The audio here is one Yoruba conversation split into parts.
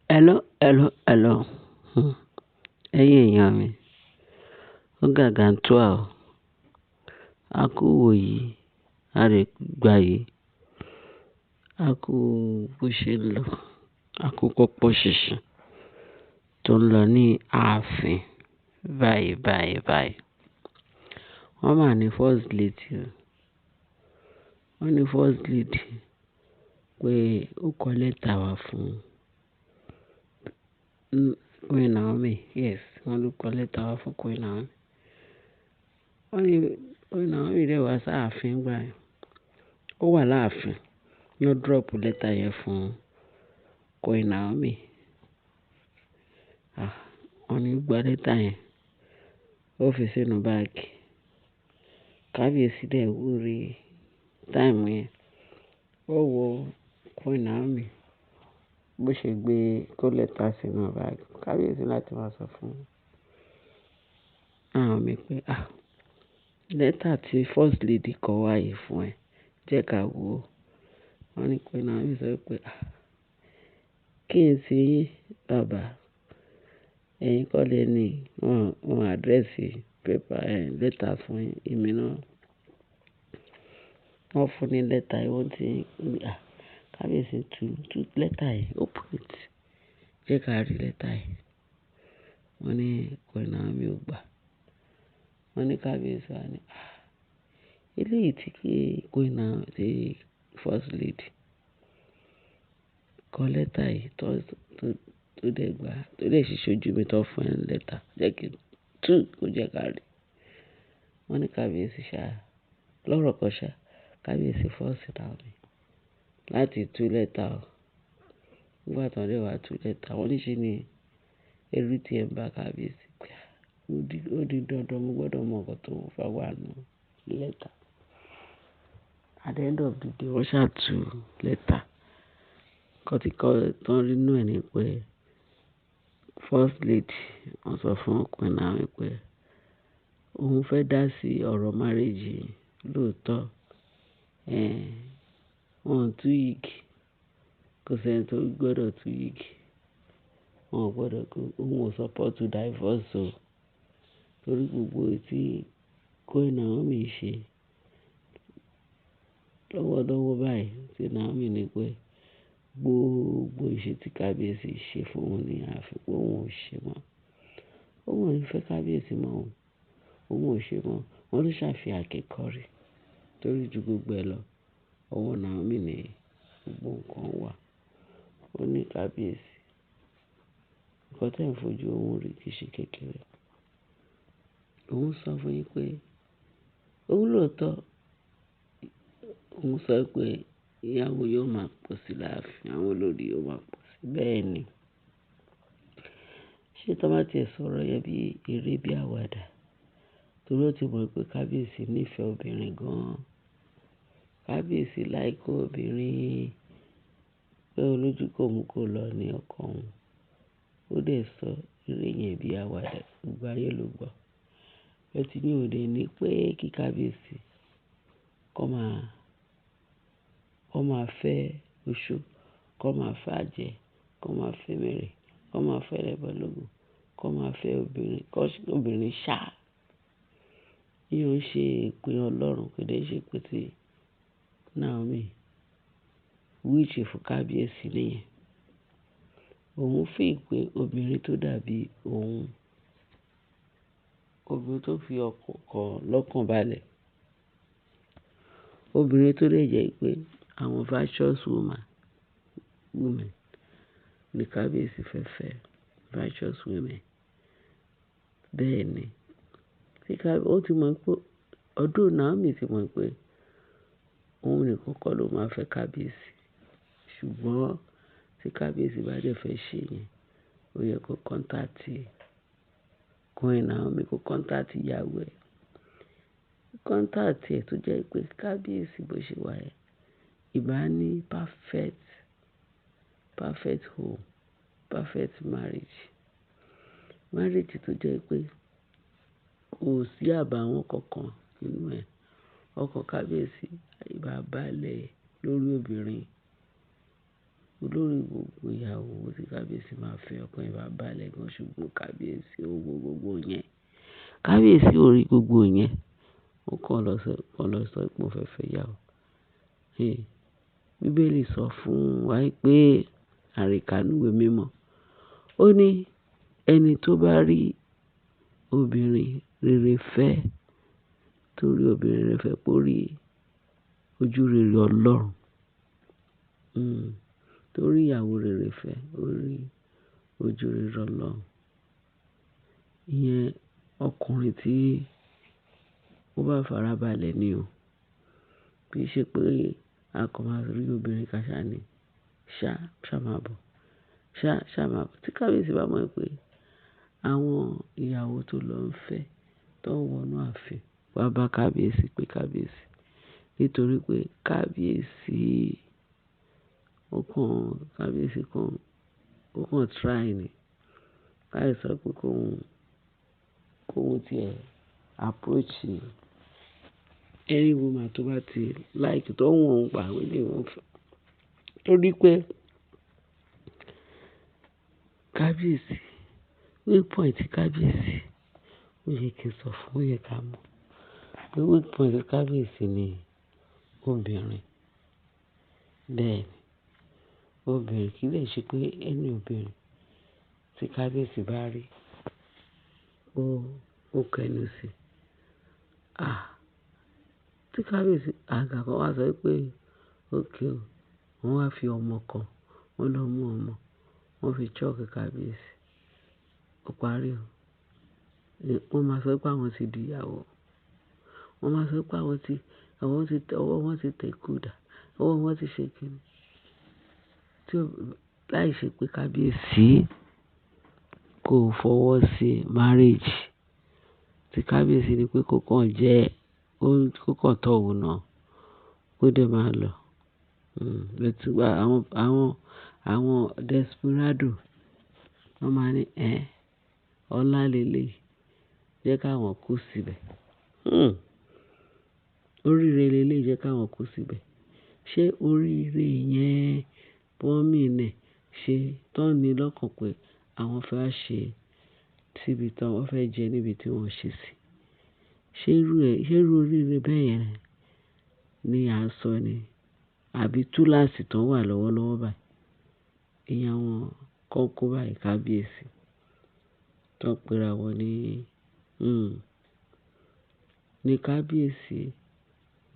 Hello. Ẹ̀yin èèyàn mi, ó Gargantua o. A kú ìwòyí, a rè gbà yìí, a kú bó ṣe ń lọ, a kú pọ̀pọ̀ ṣìnṣìn tó ń lọ ní ààfin báyìí. Wọ́n mà ní first lady o. Wọ́n ní first lady pé ó kọ lẹ́tà wá fún Queen Naomi. Yes, wọ́n ló kọ lẹ́tà wá fún Queen Naomi. Wọ́n ní Queen Naomi dẹ̀ wá sáàfin gbà yẹn. Ó wà láàfin, yóò drop lẹ́tà yẹn fún Queen Naomi. Wọ́n ní gba lẹ́tà yẹn, ó fi sínú báàgì. Kábíyèsí dẹ̀ wúre táìmù yẹn. Ó wo Queen Naomi bó ṣe gbé kó lẹ́tà sínú báàgì. Kábíyèsí láti máa sọ fún Naomi pé, lẹ́tà tí first lady kọ wá yìí fún ẹ, jẹ́ ká wò ó. Wọ́n ní Queen Naomi sọ pé, kí n sí bàbá, ẹ̀yin kọ́ lẹ ní wọn àdírẹ́sì pépà lẹ́tà fún èmi náà. Wọ́n fún ní lẹ́tà yìí, wọ́n ti Kábíyèsí tú lẹ́tà yìí, open it, jẹ́ ká rí lẹ́tà yìí. Wọ́n ní Queen Naomi ò gbà. Wọ́n ní Kábíyèsí wá ní, eléyìí tí kí Queen Naomi ti first lady kọ lẹ́tà yìí tó dẹ̀ gbà, tó dẹ̀ ṣiṣẹ́ ojú mi tó fún ẹ lẹ́tà, jẹ́ kí tú kó jẹ́ ká rí. Wọ́n ní Kábíyèsí lọ́rọ̀ kan Kábíyèsí force Naomi láti tú lẹ́tà o. Nígbà tí wọ́n dẹ̀ wá tú lẹ́tà, wọ́n ní ṣe ni ẹrú tí ẹ ń bá Kábíyèsí pé ó di dandan, mo gbọ́dọ̀ mọ nǹkan tó fẹ́ wà nù lẹ́tà. At the end of the day, wọ́n ṣàtú lẹ́tà. Kọ́tíkọ́ tó ń rí inú ẹ̀ ni pé first lady wọ́n sọ fún Queen Naomi pé òun fẹ́ dá sí ọ̀rọ̀ marriage lóòótọ́. Wọ́n tú yìgì, kò sẹ́ni tó gbọ́dọ̀ tú yìgì. Wọ́n gbọ́dọ̀ òun ò support divorce o. Torí gbogbo tí Queen Naomi ṣe lọ́wọ́lọ́wọ́ báyìí tí Naomi ní pé gbogbo ìṣe tí Kábíyèsí ṣe fún òun ní àfikún òun ò ṣe mọ́. Òun ò ní fẹ́ Kábíyèsí mọ́ òun ò ṣe mọ́. Wọ́n ló ṣàfihàn akẹ́kọ̀ọ́ torí ju gbogbo ẹ lọ. Ọwọ́ Naomi ní gbogbo nǹkan wà. Ó ní Kábíyèsí, nǹkan tẹ́ ń fojú òun rí kì í ṣe kékeré. Òun sọ fún yín pé òun lóòótọ́, òun sọ pé ìyàwó yóò máa pọ̀ sí láàfin, àwọn olórí yóò máa pọ̀ sí. Bẹ́ẹ̀ ni. Ṣé tó bá tiẹ̀ sọ̀rọ̀ yẹn bí eré bí àwàdà? Torí ó ti mọ̀ pé Kábíyèsí nífẹ̀ẹ́ obìnrin gan-an. Kábíyèsí láìkó obìnrin pé olójú kò mú kó lọ ní ọkọ òun. Ó dẹ̀ sọ eré yẹn bí àwàdà, gbogbo ayé ló gbọ́. Ẹ ti ní òde ní pé kí Kábíyèsí kó máa fẹ́ oṣó, kó máa fẹ́ àjẹ́, kó máa fẹ́ mẹ́rẹ̀, kó máa fẹ́ ẹlẹ́bọ̀lógún, kó máa fẹ́ obìnrin ṣá. Yíò ń ṣe ìpín Ọlọ́run, kò dẹ̀ ṣe pé tí Naomi wíṣì fún Kábíyèsí nìyẹn. Òun fi pé obìnrin tó dàbí òun, obìnrin tó fi ọkàn lọ́kàn balẹ̀, obìnrin tó lè jẹ́ pé àwọn virtuous women ní Kábíyèsí fẹ́ virtuous women. Bẹ́ẹ̀ ni. Ó ti mọ̀ pé ọdún Naomi ti mọ̀ pé òun nìkan kọ́ ló máa fẹ́ Kábíyèsí. Ṣùgbọ́n tí Kábíyèsí bá dẹ̀ fẹ́ ṣe yẹn, ó yẹ kó kọ́ńtàtì Queen Naomi, kó kọ́ńtàtì ìyàwó ẹ̀. Kọ́ńtàtì ẹ̀ tó jẹ́ pé Kábíyèsí bó ṣe wà ẹ́, ìbá ní perfect home, perfect marriage. Marriage tó jẹ́ pé kò sí àbàwọ́n kankan nínú ẹ̀. Ọkọ Kábíyèsí ìbá balẹ̀ lórí obìnrin olórí gbogbo ìyàwó tí kábíyèsí máa fẹ́ ọkàn ẹ̀ bá balẹ̀ gan, ṣùgbọ́n kábíyèsí ò wo gbogbo yẹn. Kábíyèsí ò rí gbogbo yẹn. Ó kàn lọ sọ pé ó fẹ́ fẹ́ ìyàwó. Bíbélì sọ fún wa pé àríkànúwé mímọ́. Ó ní ẹni tó bá rí obìnrin rere fẹ́, torí obìnrin rere fẹ́ pé ó rí ojú rere Ọlọ́run. Torí ìyàwó rere fẹ́, ó rí ojú rere Ọlọ́run. Ìyẹn ọkùnrin tí ó bá farabalẹ̀ ni o. Kì í ṣe pé a kàn máa rí obìnrin kan ṣáà ní ṣá máa bọ̀. Ṣá máa bọ̀. Tí kábíyèsí bá mọ̀ pé àwọn ìyàwó tó lọ ń fẹ́ tó ń wọnú ààfin wá bá kábíyèsí pé kábíyèsí. Nítorí pé kábíyèsí ó kàn try ni. Láì sọ pé kóhun tiẹ̀ approach any woman tó bá ti like tó wọ̀n gbà àwọn ilé wọn fẹ́. Torí pé kábíyèsí, weak point kábíyèsí, ó yẹ kí n sọ fún, ó yẹ ká mọ̀. Pé weak point kábíyèsí ni obìnrin. Bẹ́ẹ̀ ni, obìnrin kì í lè ṣe pé ẹni obìnrin tí kábíyèsí bá rí ó kẹnu sí. Tí kábíyèsí àgàgà kan wá sọ pé okay o, wọ́n wá fi ọmọ kan, wọ́n lọ mú ọmọ, wọ́n fi choke kábíyèsí. Ó parí o. Wọ́n máa sọ pé àwọn ti di ìyàwó. Wọ́n máa sọ pé ọwọ́ wọn ti tẹ̀ kúdà, ọwọ́ wọn ti ṣe kíni. Láì ṣe pé kábíyèsí kò fọwọ́ sí marriage. Tí kábíyèsí ní pé kó kàn tọ́ òun náà, kó dẹ̀ máa lọ. Àwọn desperado wọ́n máa ní ọlá lélẹ̀ jẹ́ káwọn kú síbẹ̀. Oríire lélẹ̀ jẹ́ káwọn kú síbẹ̀. Ṣé oríire yẹn wọ́n mìíràn ṣe tán ni lọ́kàn pé àwọn fẹ́ wá ṣe síbi tán wọ́n fẹ́ jẹ níbi tí wọ́n ṣe sí? Ṣé irú oríire bẹ́ẹ̀ yẹn ni à ń sọ ni? Àbí túláàsì tán wà lọ́wọ́lọ́wọ́ báyìí? Ìyẹn àwọn kan kó báyìí kábíyèsí tó ń pera wọn ní kábíyèsí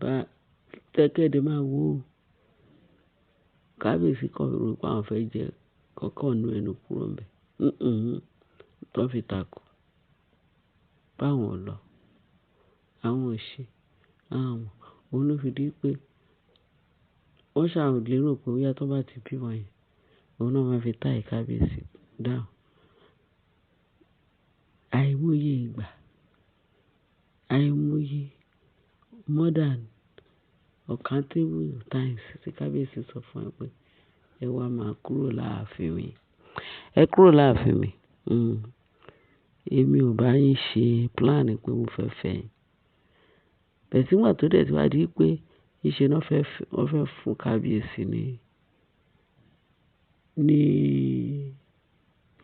bá tẹ́kẹ̀dé máa wò ó. Kábíyèsí kan rò pé àwọn fẹ́ jẹ kọ́kọ́ nú ẹnu kúrò ńbẹ̀. Tó fi takò báwọn lọ. Àwọn òṣì, òun ló fi di pé wọ́n ṣàlérò pé bóyá tó bá ti bímọ yẹn, òun náà máa fi tie kábíyèsí down. Àìmọye ìgbà, more than uncountable times tí kábíyèsí sọ fún ẹ pé ẹ wá máa kúrò láàfin mi. Ẹ kúrò láàfin mi. Èmi ò bá yín ṣe plan pé mo fẹ́ fẹ́ yín. Bẹ̀ẹ̀ tí wà tó dẹ̀ tí wá di pé ìṣe náà wọ́n fẹ́ fún kábíyèsí ní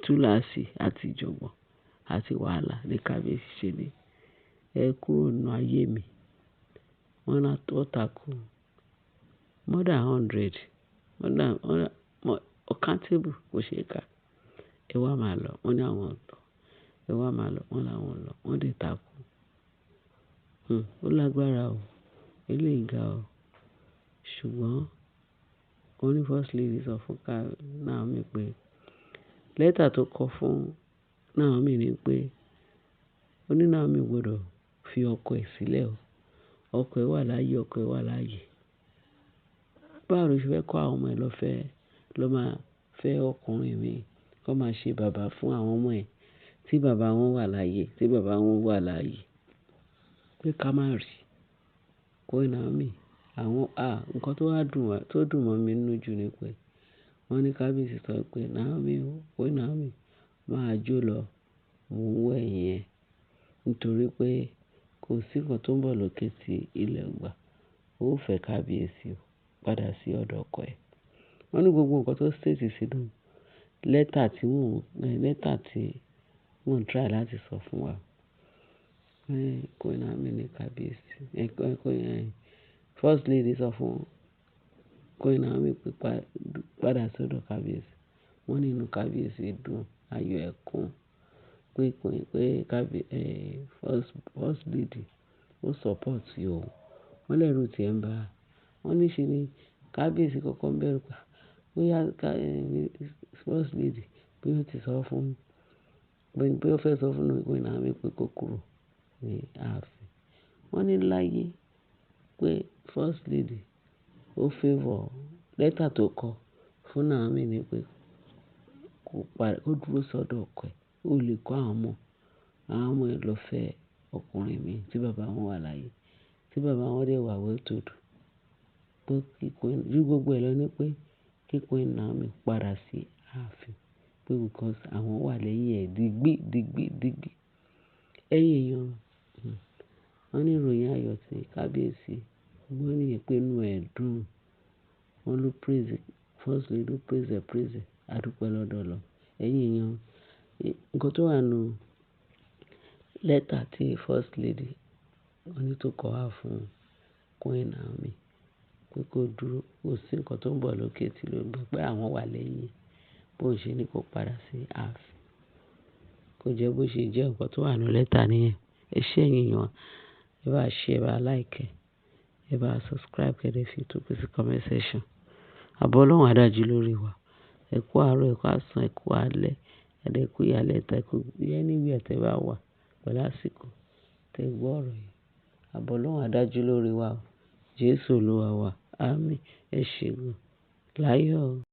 túláàsì àti ìjọ̀gbọ̀n àti wàhálà ní kábíyèsí ṣe ni ẹ kúrò nínú ayé mi. Wọ́n náà tó takò more than 100, uncountable kò ṣe é kà. Ẹ wá máa lọ, wọ́n ní àwọn lọ. Ẹ wá máa lọ, wọ́n láwọn lọ. Wọ́n dẹ̀ takò. Ó lágbára o. Eléyìí ga o. Ṣùgbọ́n wọ́n ní first lady sọ fún Naomi pé lẹ́tà tó kọ fún Naomi ni pé ó ní Naomi gbọ́dọ̀ fi ọkọ ẹ̀ sílẹ̀ o. Ọkọ ẹ̀ wà láàyè. Báwo ló ṣe fẹ́ kọ́ àwọn ọmọ ẹ̀ lọ máa fẹ́ ọkùnrin mi kó máa ṣe bàbá fún àwọn ọmọ ẹ̀ tí bàbá wọn wà láàyè. Pé ká má rí. Kó Naomi. Nǹkan tó dùn mọ́ mi nínú jù ni pé wọ́n ní kábíyèsí sọ pé Naomi máa jó lọ mú ẹ̀yìn ẹ̀. Nítorí pé kò sí nǹkan tó ń bọ̀ lókè tí ilẹ̀ gbà. Ó fẹ́ kábíyèsí padà sí ọ̀dọ̀ ọkọ ẹ̀. Wọ́n ní gbogbo nǹkan tó state sínú lẹ́tà tí mò ń try láti sọ fún wa. Queen Naomi ní kábíyèsí. First lady sọ fún Queen Naomi pé padà sọ́dọ̀ kábíyèsí. Wọ́n ní inú kábíyèsí dùn, ayọ̀ ẹ̀ kún pé first lady ó support òun. Wọ́n lẹ́rù tí ẹ̀ ń bà á. Wọ́n ní ṣe ni kábíyèsí kọ́kọ́ ń bẹ̀rù pa. Bóyá first lady bí ó ti sọ fún bí ó fẹ́ sọ fún Queen Naomi pé kó kúrò ní ààfin. Wọ́n ní láyé pé first lady ó favour lẹ́tà tó kọ fún Naomi ni pé kó dúró sọ́dọ̀ ọkọ ẹ̀. Ó lè kó àwọn ọmọ ẹ̀ lọ fẹ́ ọkùnrin mi tí bàbá wọn wà láyé, tí bàbá wọn dẹ̀ wà well to do. Pé ju gbogbo ẹ̀ lọ ní pé kí Queen Naomi padà sí ààfin pé because àwọn wà lẹ́yìn ẹ̀ digbí. Ẹ̀yin èèyàn, wọ́n ní ìròyìn ayọ̀ tí kábíyèsí gbọ́ nìyẹn pé inú ẹ̀ dùn. Wọ́n ló praise first lady ló praise adúpẹ́ lọ́dọ̀ Ọlọ́run. Ẹ̀yin èèyàn, nǹkan tó wà nínú lẹ́tà tí first lady wọ́n ní tó kọ wá fún Queen Naomi pé kó dúró, kò sí nǹkan tó ń bọ̀ lókè tí ló ń gbọ́ pé àwọn wà lẹ́yìn bó ṣe ní kó padà sí ààfin. Kò jẹ́ bó ṣe jẹ́ nǹkan tó wà nínú lẹ́tà nìyẹn. Ẹ ṣé ẹ̀yin èèyàn, ẹ bá share, ẹ bá like, ẹ bá subscribe, kẹ́ dẹ̀ fi tó sí comment section. Àbọ̀ Ọlọ́run á dájú lórí wa. Ẹ kú àárọ̀, ẹ kú àsán, ẹ kú alẹ́, ẹ dẹ̀ kú ìyálẹ̀ta, ẹ kú anywhere tẹ́ bá wà pẹ̀lú àsìkò tẹ́ gbọ́ ọ̀rọ̀ yìí. Àbọ̀ Ọlọ́run á dájú lórí wa o. Jésù Olúwa wa. Àmín. Ẹ ṣé gan. Láyọ̀ o.